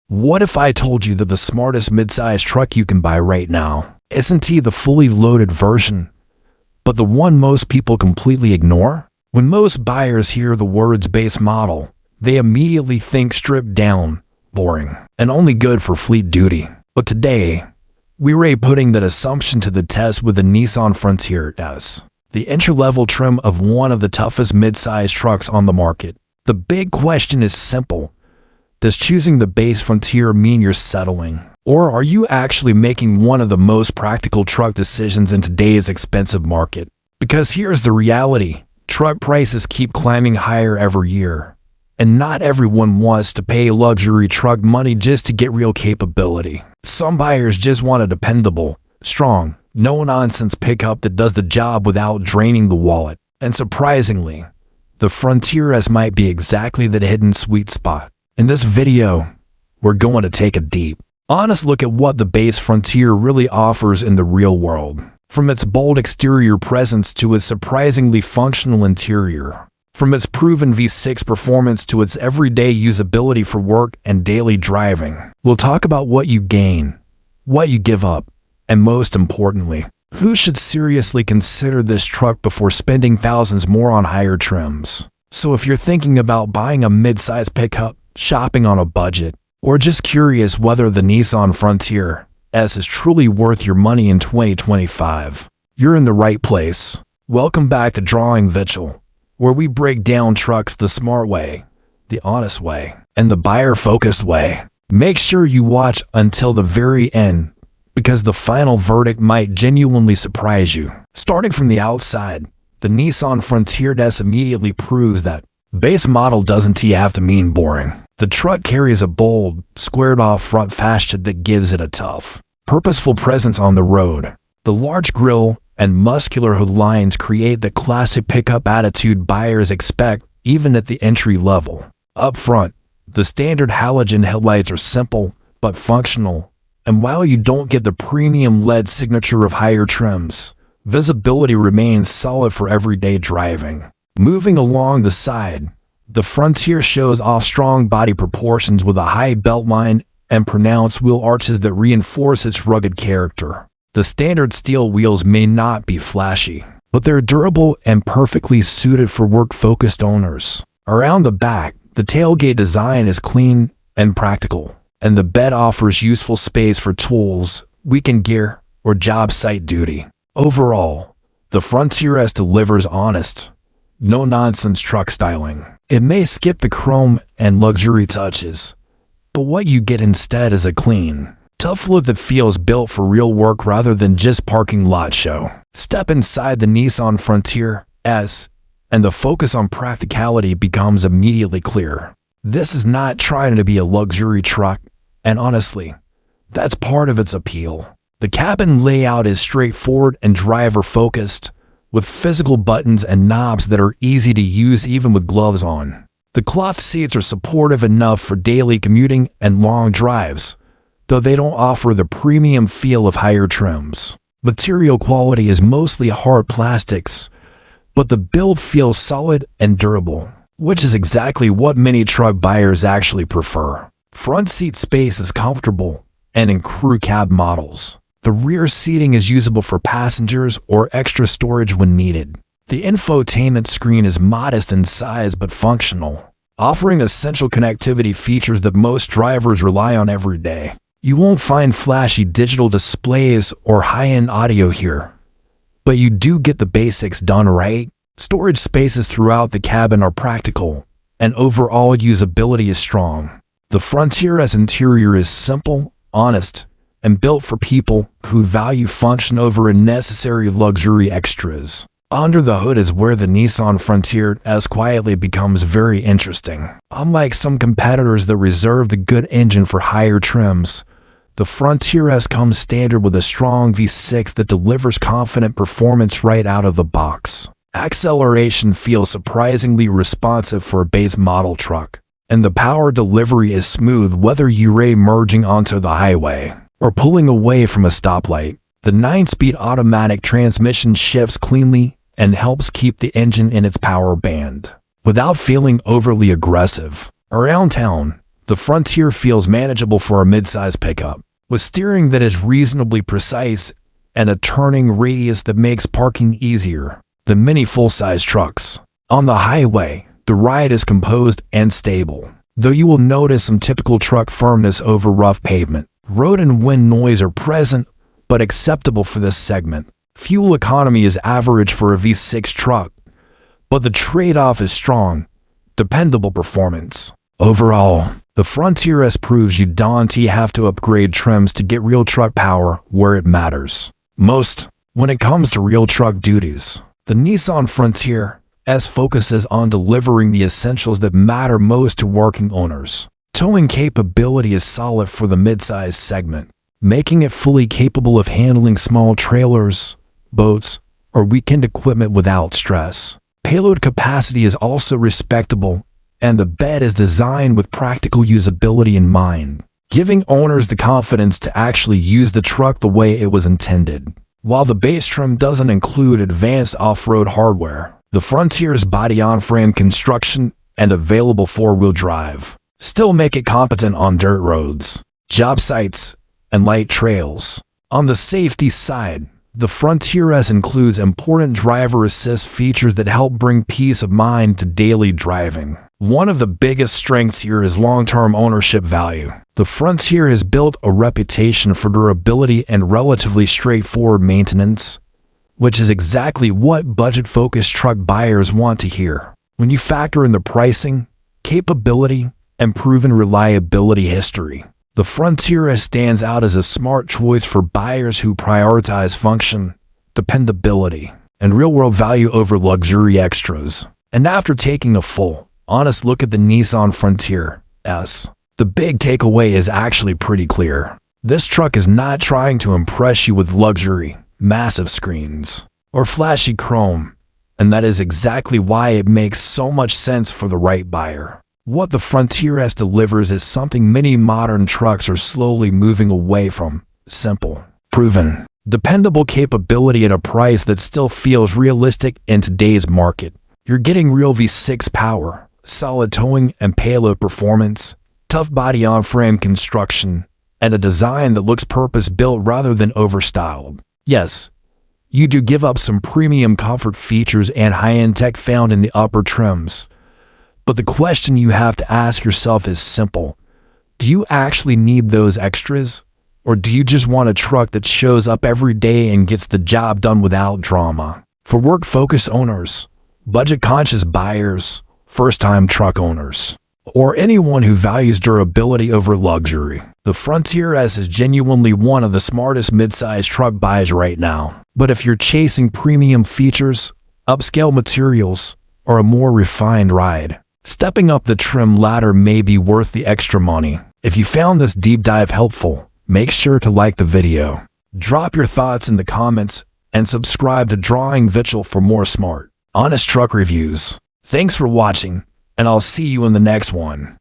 What if I told you that the smartest midsize truck you can buy right now isn't the fully loaded version, but the one most people completely ignore? When most buyers hear the words base model, they immediately think stripped down, boring, and only good for fleet duty. But today, we're putting that assumption to the test with the Nissan Frontier S, the entry-level trim of one of the toughest midsize trucks on the market. The big question is simple. Does choosing the base Frontier mean you're settling? Or are you actually making one of the most practical truck decisions in today's expensive market? Because here's the reality. Truck prices keep climbing higher every year. And not everyone wants to pay luxury truck money just to get real capability. Some buyers just want a dependable, strong, no-nonsense pickup that does the job without draining the wallet. And surprisingly, the Frontier S might be exactly that hidden sweet spot. In this video, we're going to take a deep, honest look at what the base Frontier really offers in the real world. From its bold exterior presence to its surprisingly functional interior. From its proven V6 performance to its everyday usability for work and daily driving. We'll talk about what you gain, what you give up, and most importantly, who should seriously consider this truck before spending thousands more on higher trims. So if you're thinking about buying a mid-size pickup, shopping on a budget, or just curious whether the Nissan Frontier S is truly worth your money in 2025, you're in the right place. Welcome back to Drawing Vichel, where we break down trucks the smart way, the honest way, and the buyer-focused way. Make sure you watch until the very end, because the final verdict might genuinely surprise you. Starting from the outside, the Nissan Frontier S immediately proves that base model doesn't have to mean boring. The truck carries a bold, squared-off front fascia that gives it a tough, purposeful presence on the road. The large grille and muscular hood lines create the classic pickup attitude buyers expect even at the entry level. Up front, the standard halogen headlights are simple but functional, and while you don't get the premium LED signature of higher trims, visibility remains solid for everyday driving. Moving along the side, the Frontier shows off strong body proportions with a high beltline and pronounced wheel arches that reinforce its rugged character. The standard steel wheels may not be flashy, but they're durable and perfectly suited for work-focused owners. Around the back, the tailgate design is clean and practical, and the bed offers useful space for tools, weekend gear, or job site duty. Overall, the Frontier S delivers honest, no-nonsense truck styling. It may skip the chrome and luxury touches, but what you get instead is a clean, tough look that feels built for real work rather than just parking lot show. Step inside the Nissan Frontier S, and the focus on practicality becomes immediately clear. This is not trying to be a luxury truck, and honestly, that's part of its appeal. The cabin layout is straightforward and driver-focused, with physical buttons and knobs that are easy to use even with gloves on. The cloth seats are supportive enough for daily commuting and long drives, though they don't offer the premium feel of higher trims. Material quality is mostly hard plastics, but the build feels solid and durable, which is exactly what many truck buyers actually prefer. Front seat space is comfortable, and in crew cab models, the rear seating is usable for passengers or extra storage when needed. The infotainment screen is modest in size but functional, offering essential connectivity features that most drivers rely on every day. You won't find flashy digital displays or high-end audio here, but you do get the basics done right. Storage spaces throughout the cabin are practical, and overall usability is strong. The Frontier S interior is simple, honest, and built for people who value function over unnecessary luxury extras. Under the hood is where the Nissan Frontier S quietly becomes very interesting. Unlike some competitors that reserve the good engine for higher trims, the Frontier S comes standard with a strong V6 that delivers confident performance right out of the box. Acceleration feels surprisingly responsive for a base model truck, and the power delivery is smooth whether you're merging onto the highway or pulling away from a stoplight. The 9-speed automatic transmission shifts cleanly and helps keep the engine in its power band without feeling overly aggressive. Around town, the Frontier feels manageable for a midsize pickup. With steering that is reasonably precise and a turning radius that makes parking easier than many full-size trucks. On the highway, the ride is composed and stable, though you will notice some typical truck firmness over rough pavement. Road and wind noise are present, but acceptable for this segment. Fuel economy is average for a V6 truck, but the trade-off is strong, dependable performance. Overall, the Frontier S proves you don't have to upgrade trims to get real truck power where it matters most. When it comes to real truck duties, the Nissan Frontier S focuses on delivering the essentials that matter most to working owners. Towing capability is solid for the midsize segment, making it fully capable of handling small trailers, boats, or weekend equipment without stress. Payload capacity is also respectable, and the bed is designed with practical usability in mind, giving owners the confidence to actually use the truck the way it was intended. While the base trim doesn't include advanced off-road hardware, the Frontier's body-on-frame construction and available four-wheel drive still make it competent on dirt roads, job sites, and light trails. On the safety side, the Frontier S includes important driver assist features that help bring peace of mind to daily driving. One of the biggest strengths here is long-term ownership value. The Frontier has built a reputation for durability and relatively straightforward maintenance, which is exactly what budget-focused truck buyers want to hear. When you factor in the pricing, capability, and proven reliability history, the Frontier S stands out as a smart choice for buyers who prioritize function, dependability, and real-world value over luxury extras. And after taking a full, honest look at the Nissan Frontier S, the big takeaway is actually pretty clear. This truck is not trying to impress you with luxury, massive screens, or flashy chrome, and that is exactly why it makes so much sense for the right buyer. What the Frontier S delivers is something many modern trucks are slowly moving away from: simple, proven, dependable capability at a price that still feels realistic in today's market. You're getting real V6 power, solid towing and payload performance, tough body-on-frame construction, and a design that looks purpose-built rather than overstyled. Yes, you do give up some premium comfort features and high-end tech found in the upper trims, but the question you have to ask yourself is simple. Do you actually need those extras? Or do you just want a truck that shows up every day and gets the job done without drama? For work-focused owners, budget-conscious buyers, first-time truck owners, or anyone who values durability over luxury, the Frontier S is genuinely one of the smartest midsize truck buys right now. But if you're chasing premium features, upscale materials, or a more refined ride, stepping up the trim ladder may be worth the extra money. If you found this deep dive helpful, make sure to like the video, drop your thoughts in the comments, and subscribe to Drawing Vichel for more smart, honest truck reviews. Thanks for watching, and I'll see you in the next one.